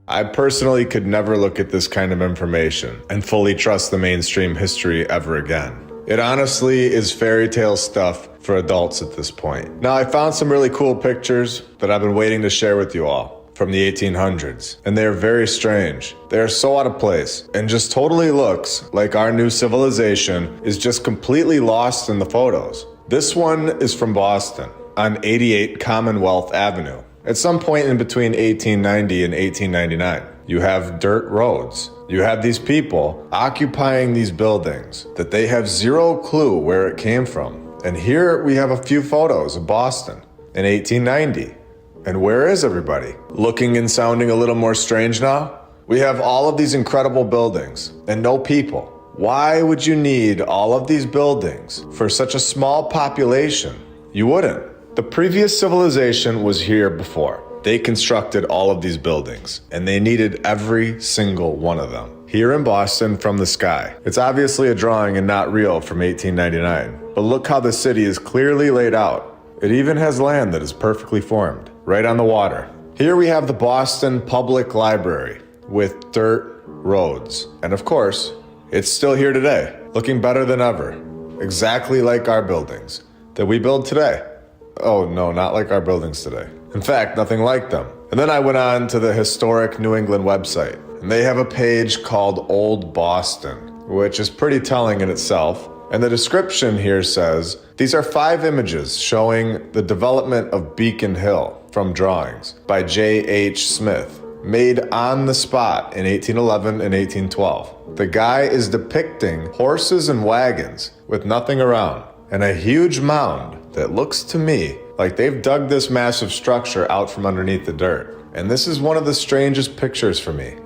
I personally could never look at this kind of information and fully trust the mainstream history ever again. It honestly is fairy tale stuff for adults at this point. Now, I found some really cool pictures that I've been waiting to share with you all from the 1800s, and they are very strange. They are so out of place and just totally looks like our new civilization is just completely lost in the photos. This one is from Boston on 88 Commonwealth Avenue. At some point in between 1890 and 1899, you have dirt roads. You have these people occupying these buildings that they have zero clue where it came from. And here we have a few photos of Boston in 1890. And where is everybody? Looking and sounding a little more strange now? We have all of these incredible buildings and no people. Why would you need all of these buildings for such a small population? You wouldn't. The previous civilization was here before. They constructed all of these buildings, and they needed every single one of them. Here in Boston from the sky. It's obviously a drawing and not real from 1899. But look how the city is clearly laid out. It even has land that is perfectly formed, right on the water. Here we have the Boston Public Library with dirt roads. And of course, it's still here today, looking better than ever. Exactly like our buildings that we build today. Oh no, not like our buildings today. In fact, nothing like them. And then I went on to the historic New England website, and they have a page called Old Boston, which is pretty telling in itself. And the description here says, these are 5 images showing the development of Beacon Hill from drawings by J.H. Smith, made on the spot in 1811 and 1812. The guy is depicting horses and wagons with nothing around, and a huge mound that looks to me like they've dug this massive structure out from underneath the dirt. And this is one of the strangest pictures for me.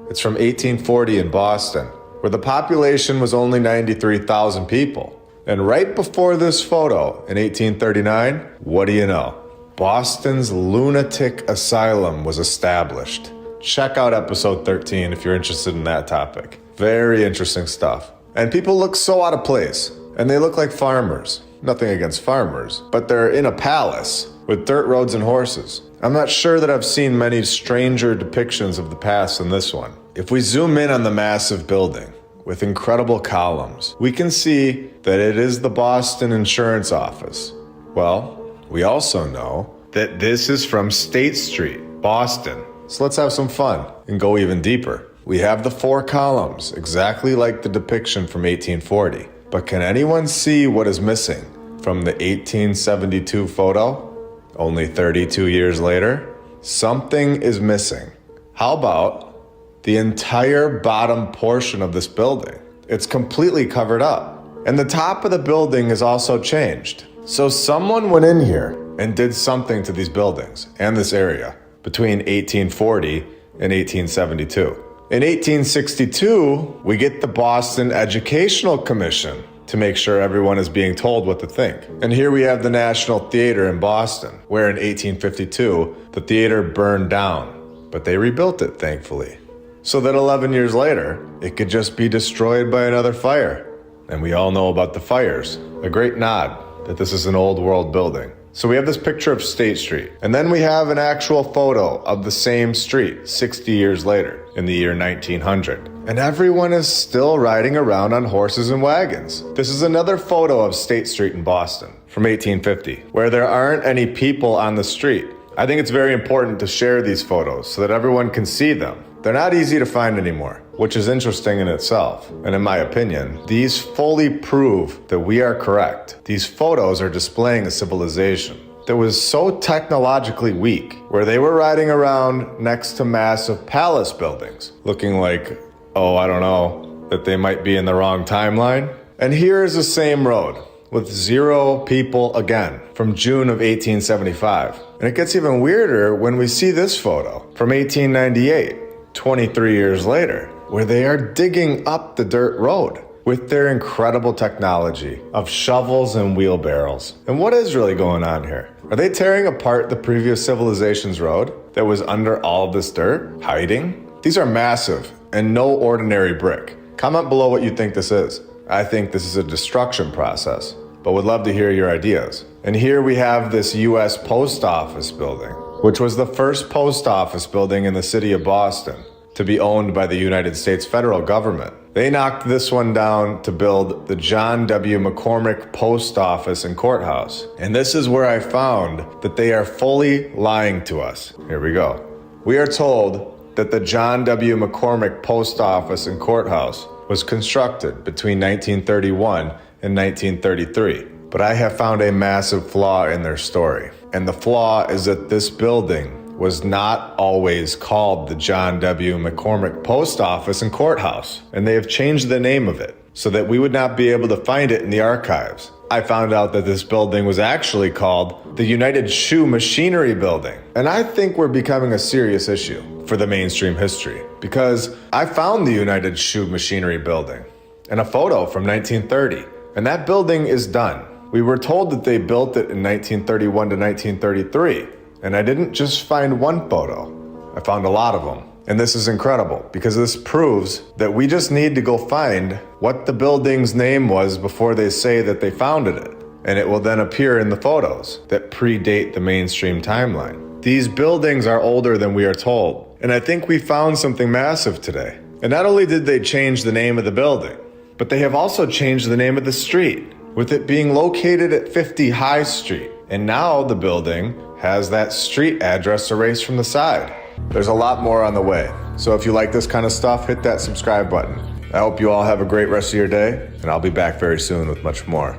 It's from 1840 in Boston, where the population was only 93,000 people. And right before this photo, in 1839, what do you know? Boston's lunatic asylum was established. Check out episode 13 if you're interested in that topic. Very interesting stuff. And people look so out of place, and they look like farmers. Nothing against farmers, but they're in a palace with dirt roads and horses. I'm not sure that I've seen many stranger depictions of the past than this one. If we zoom in on the massive building with incredible columns, we can see that it is the Boston Insurance Office. Well, we also know that this is from State Street, Boston. So let's have some fun and go even deeper. We have the 4 columns, exactly like the depiction from 1840. But can anyone see what is missing from the 1872 photo? Only 32 years later? Something is missing. How about the entire bottom portion of this building? It's completely covered up. And the top of the building is also changed. So someone went in here and did something to these buildings and this area between 1840 and 1872. In 1862, we get the Boston Educational Commission to make sure everyone is being told what to think. And here we have the National Theater in Boston, where in 1852, the theater burned down, but they rebuilt it, thankfully. So that 11 years later, it could just be destroyed by another fire. And we all know about the fires, a great nod that this is an old world building. So we have this picture of State Street, and then we have an actual photo of the same street 60 years later in the year 1900. And everyone is still riding around on horses and wagons. This is another photo of State Street in Boston from 1850, where there aren't any people on the street. I think it's very important to share these photos so that everyone can see them. They're not easy to find anymore, which is interesting in itself. And in my opinion, these fully prove that we are correct. These photos are displaying a civilization that was so technologically weak, where they were riding around next to massive palace buildings, looking like, oh, I don't know, that they might be in the wrong timeline. And here is the same road with 0 people again from June of 1875. And it gets even weirder when we see this photo from 1898. 23 years later, where they are digging up the dirt road. with their incredible technology of shovels and wheelbarrows. And what is really going on here? Are they tearing apart the previous civilization's road that was under all of this dirt, hiding? These are massive and no ordinary brick. Comment below what you think this is. I think this is a destruction process, but would love to hear your ideas. And here we have this US Post Office building, which was the first post office building in the city of Boston to be owned by the United States federal government. They knocked this one down to build the John W. McCormick Post Office and Courthouse. And this is where I found that they are fully lying to us. Here we go. We are told that the John W. McCormick Post Office and Courthouse was constructed between 1931 and 1933. But I have found a massive flaw in their story. And the flaw is that this building was not always called the John W. McCormick Post Office and Courthouse. And they have changed the name of it so that we would not be able to find it in the archives. I found out that this building was actually called the United Shoe Machinery Building. And I think we're becoming a serious issue for the mainstream history, because I found the United Shoe Machinery Building in a photo from 1930, and that building is done. We were told that they built it in 1931 to 1933, and I didn't just find one photo, I found a lot of them. And this is incredible, because this proves that we just need to go find what the building's name was before they say that they founded it, and it will then appear in the photos that predate the mainstream timeline. These buildings are older than we are told, and I think we found something massive today. And not only did they change the name of the building, but they have also changed the name of the street, with it being located at 50 High Street. And now the building has that street address erased from the side. There's a lot more on the way. So if you like this kind of stuff, hit that subscribe button. I hope you all have a great rest of your day, and I'll be back very soon with much more.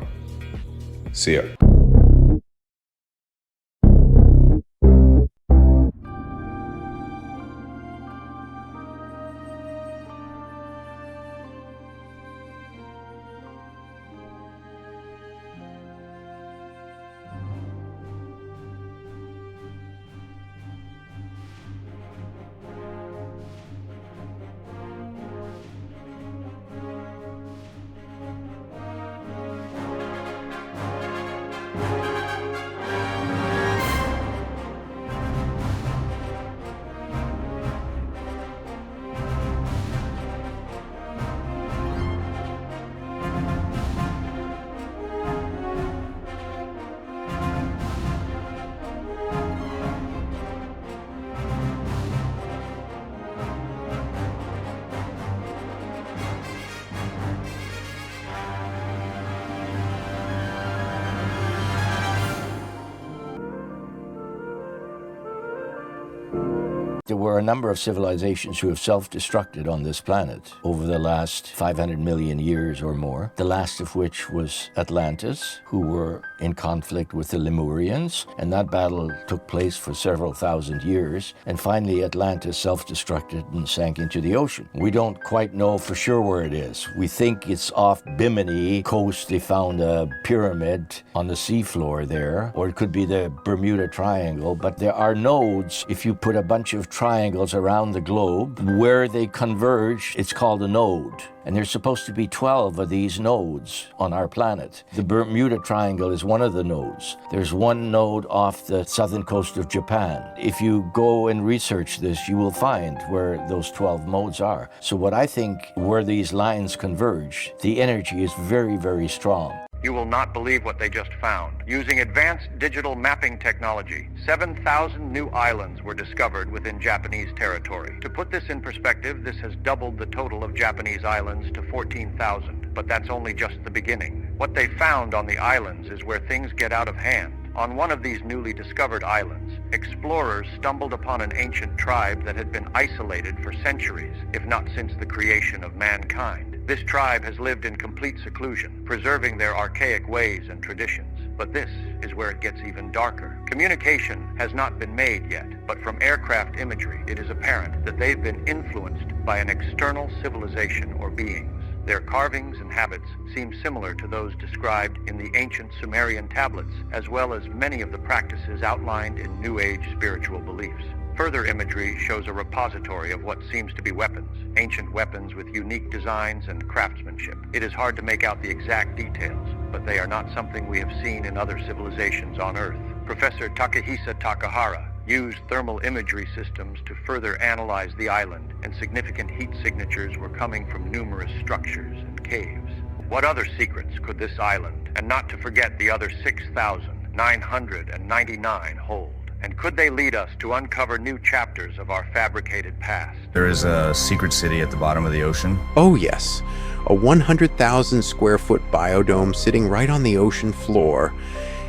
See ya. There were a number of civilizations who have self-destructed on this planet over the last 500 million years or more, the last of which was Atlantis, who were in conflict with the Lemurians, and that battle took place for several thousand years, and finally Atlantis self-destructed and sank into the ocean. We don't quite know for sure where it is. We think it's off Bimini coast. They found a pyramid on the seafloor there, or it could be the Bermuda Triangle, but there are nodes. If you put a bunch of triangles around the globe, where they converge, it's called a node. And there's supposed to be 12 of these nodes on our planet. The Bermuda Triangle is one of the nodes. There's one node off the southern coast of Japan. If you go and research this, you will find where those 12 nodes are. So what I think, where these lines converge, the energy is very, very strong. You will not believe what they just found. Using advanced digital mapping technology, 7,000 new islands were discovered within Japanese territory. To put this in perspective, this has doubled the total of Japanese islands to 14,000. But that's only just the beginning. What they found on the islands is where things get out of hand. On one of these newly discovered islands, explorers stumbled upon an ancient tribe that had been isolated for centuries, if not since the creation of mankind. This tribe has lived in complete seclusion, preserving their archaic ways and traditions. But this is where it gets even darker. Communication has not been made yet, but from aircraft imagery, it is apparent that they've been influenced by an external civilization or beings. Their carvings and habits seem similar to those described in the ancient Sumerian tablets, as well as many of the practices outlined in New Age spiritual beliefs. Further imagery shows a repository of what seems to be weapons, ancient weapons with unique designs and craftsmanship. It is hard to make out the exact details, but they are not something we have seen in other civilizations on Earth. Professor Takehisa Takahara used thermal imagery systems to further analyze the island, and significant heat signatures were coming from numerous structures and caves. What other secrets could this island, and not to forget the other 6,999, hold? And could they lead us to uncover new chapters of our fabricated past? There is a secret city at the bottom of the ocean. Oh yes, a 100,000 square foot biodome sitting right on the ocean floor.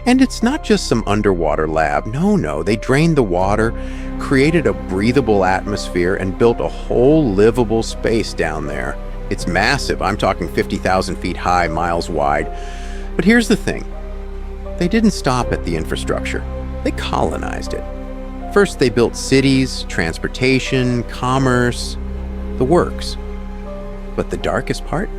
And it's not just some underwater lab. No, they drained the water, created a breathable atmosphere, and built a whole livable space down there. It's massive. I'm talking 50,000 feet high, miles wide. But here's the thing. They didn't stop at the infrastructure. They colonized it. First, they built cities, transportation, commerce, the works. But the darkest part?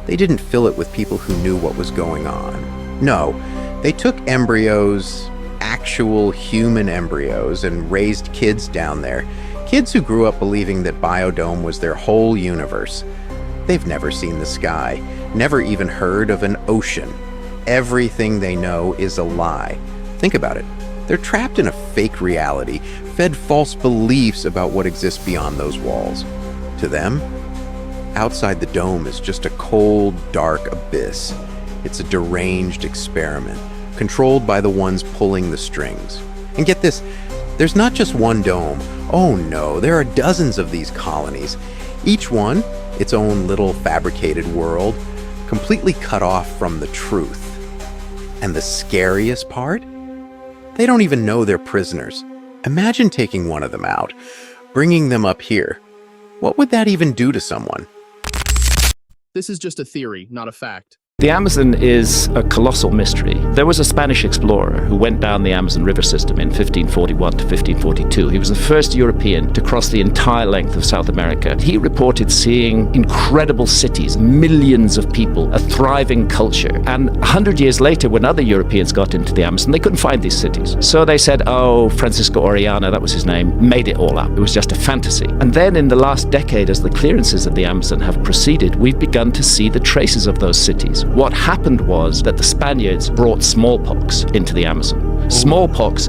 They didn't fill it with people who knew what was going on. No, they took embryos, actual human embryos, and raised kids down there. Kids who grew up believing that Biodome was their whole universe. They've never seen the sky, never even heard of an ocean. Everything they know is a lie. Think about it. They're trapped in a fake reality, fed false beliefs about what exists beyond those walls. To them, outside the dome is just a cold, dark abyss. It's a deranged experiment, controlled by the ones pulling the strings. And get this, there's not just one dome. Oh no, there are dozens of these colonies. Each one, its own little fabricated world, completely cut off from the truth. And the scariest part? They don't even know they're prisoners. Imagine taking one of them out, bringing them up here. What would that even do to someone? This is just a theory, not a fact. The Amazon is a colossal mystery. There was a Spanish explorer who went down the Amazon River system in 1541 to 1542. He was the first European to cross the entire length of South America. He reported seeing incredible cities, millions of people, a thriving culture. And 100 years later, when other Europeans got into the Amazon, they couldn't find these cities. So they said, oh, Francisco Orellana, that was his name, made it all up. It was just a fantasy. And then in the last decade, as the clearances of the Amazon have proceeded, we've begun to see the traces of those cities. What happened was that the Spaniards brought smallpox into the Amazon. Smallpox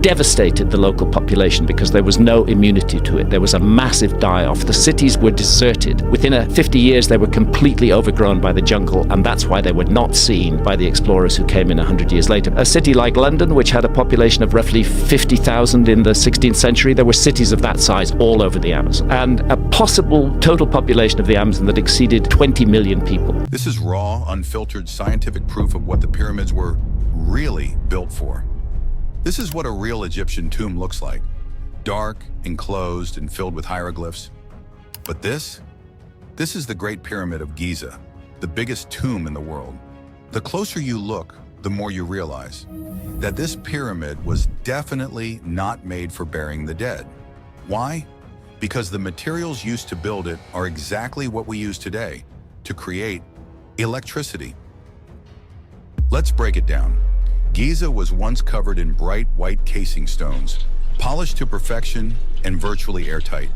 devastated the local population because there was no immunity to it. There was a massive die-off. The cities were deserted. Within 50 years, they were completely overgrown by the jungle, and that's why they were not seen by the explorers who came in 100 years later. A city like London, which had a population of roughly 50,000 in the 16th century, there were cities of that size all over the Amazon, and a possible total population of the Amazon that exceeded 20 million people. This is raw, unfiltered scientific proof of what the pyramids were really built for. This is what a real Egyptian tomb looks like. Dark, enclosed, and filled with hieroglyphs. But this is the Great Pyramid of Giza, the biggest tomb in the world. The closer you look, the more you realize that this pyramid was definitely not made for burying the dead. Why? Because the materials used to build it are exactly what we use today to create electricity. Let's break it down. Giza was once covered in bright white casing stones, polished to perfection and virtually airtight.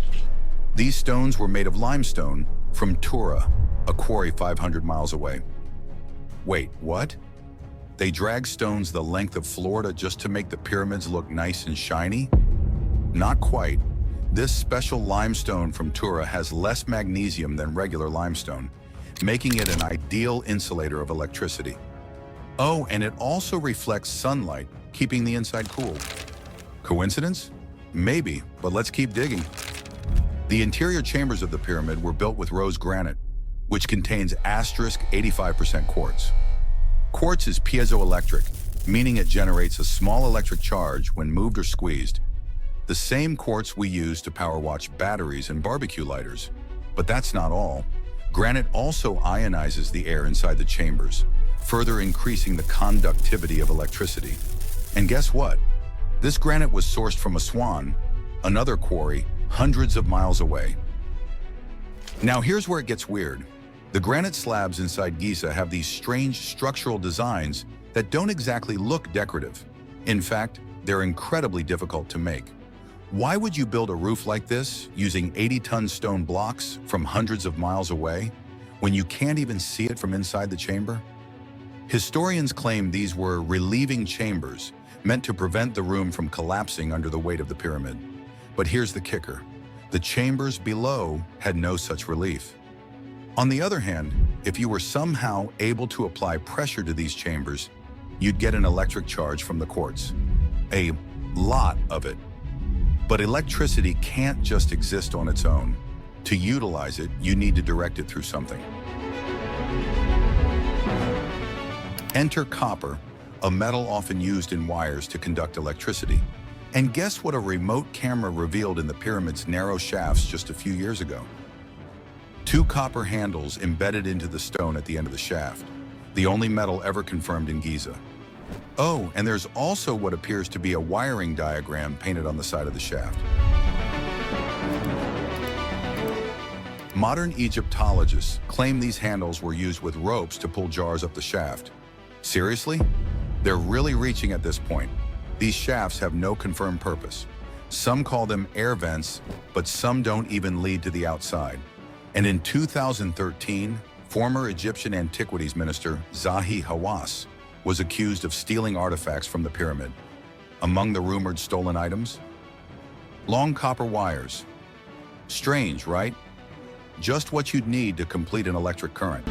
These stones were made of limestone from Tura, a quarry 500 miles away. Wait, what? They dragged stones the length of Florida just to make the pyramids look nice and shiny? Not quite. This special limestone from Tura has less magnesium than regular limestone, making it an ideal insulator of electricity. Oh, and it also reflects sunlight, keeping the inside cool. Coincidence? Maybe, but let's keep digging. The interior chambers of the pyramid were built with rose granite, which contains asterisk 85% quartz. Quartz is piezoelectric, meaning it generates a small electric charge when moved or squeezed. The same quartz we use to power watch batteries and barbecue lighters. But that's not all. Granite also ionizes the air inside the chambers, further increasing the conductivity of electricity. And guess what? This granite was sourced from Aswan, another quarry hundreds of miles away. Now here's where it gets weird. The granite slabs inside Giza have these strange structural designs that don't exactly look decorative. In fact, they're incredibly difficult to make. Why would you build a roof like this using 80-ton stone blocks from hundreds of miles away when you can't even see it from inside the chamber? Historians claim these were relieving chambers meant to prevent the room from collapsing under the weight of the pyramid. But here's the kicker. The chambers below had no such relief. On the other hand, if you were somehow able to apply pressure to these chambers, you'd get an electric charge from the quartz. A lot of it. But electricity can't just exist on its own. To utilize it, you need to direct it through something. Enter copper, a metal often used in wires to conduct electricity. And guess what a remote camera revealed in the pyramid's narrow shafts just a few years ago? 2 copper handles embedded into the stone at the end of the shaft, the only metal ever confirmed in Giza. Oh, and there's also what appears to be a wiring diagram painted on the side of the shaft. Modern Egyptologists claim these handles were used with ropes to pull jars up the shaft. Seriously? They're really reaching at this point. These shafts have no confirmed purpose. Some call them air vents, but some don't even lead to the outside. And in 2013, former Egyptian Antiquities Minister Zahi Hawass was accused of stealing artifacts from the pyramid. Among the rumored stolen items? Long copper wires. Strange, right? Just what you'd need to complete an electric current.